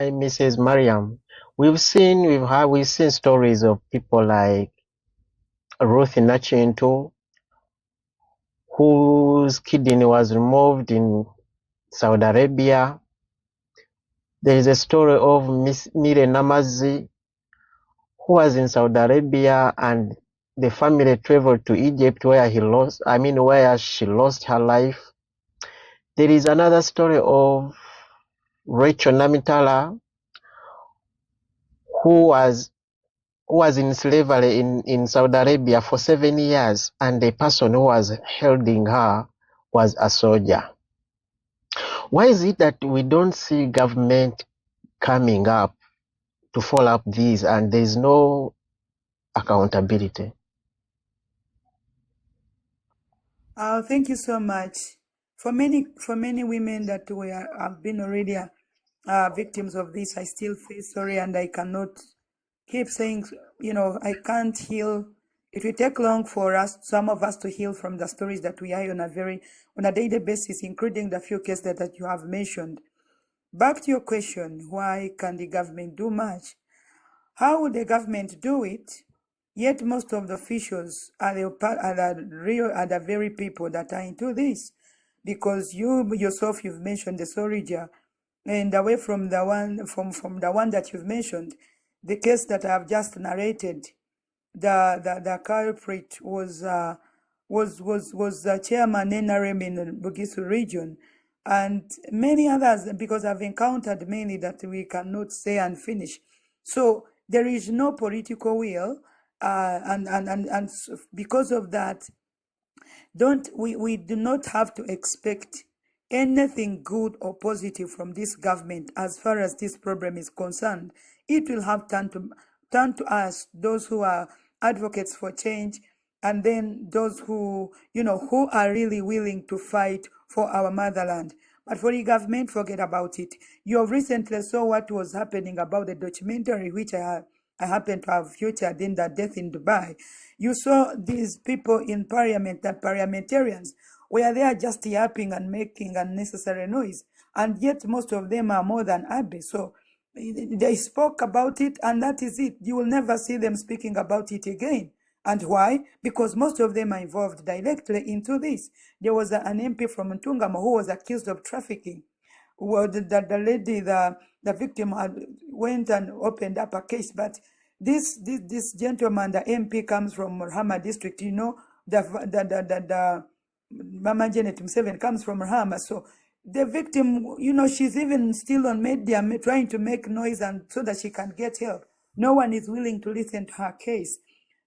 Mrs. Mariam, we've seen stories of people like Ruth Nachinto, whose kidney was removed in Saudi Arabia. There is a story of Miss Mire Namazi, who was in Saudi Arabia, and the family traveled to Egypt where she lost her life. There is another story of Rachel Namitala, who was in slavery in Saudi Arabia for 7 years, and the person who was holding her was a soldier. Why is it that we don't see government coming up to follow up these, and there is no accountability? Thank you so much. For many women that have been already victims of this, I still feel sorry, and I cannot keep saying, I can't heal. It will take long for some of us to heal from the stories that we hear on a daily basis, including the few cases that you have mentioned. Back to your question, why can the government do much? How would the government do it? Yet most of the officials are the very people that are into this, because you yourself, you've mentioned the soldier, and away from the one that you've mentioned, the case that I have just narrated, the culprit was the chairman NRM in Bugisu region, and many others, because I've encountered many that we cannot say and finish. So there is no political will, and because of that, we do not have to expect anything good or positive from this government as far as this problem is concerned. It will have turn to us, those who are advocates for change, and then those who are really willing to fight for our motherland. But for the government, forget about it. You have recently saw what was happening about the documentary, which I happen to have featured in the Death in Dubai. You saw these people in parliament, the parliamentarians, where they are just yapping and making unnecessary noise. And yet most of them are more than Abe. So they spoke about it, and that is it. You will never see them speaking about it again. And why? Because most of them are involved directly into this. There was an MP from Ntungamo who was accused of trafficking. Well, the lady, the victim, went and opened up a case, but this gentleman, the MP, comes from Murhama district. The Mama Janet Museveni comes from Murhama, so the victim, she's even still on media trying to make noise and so that she can get help. No one is willing to listen to her case.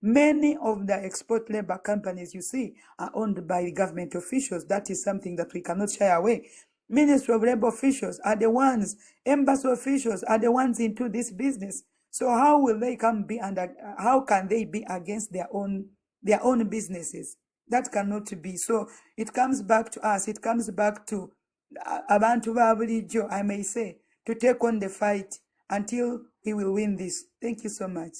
Many of the export labor companies, you see, are owned by government officials. That is something that we cannot shy away. Ministry of Labor officials are the ones, embassy officials are the ones into this business. So how will they how can they be against their own businesses? That cannot be. So it comes back to us. It comes back to abantu ba bulijjo, I may say, to take on the fight until we will win this. Thank you so much.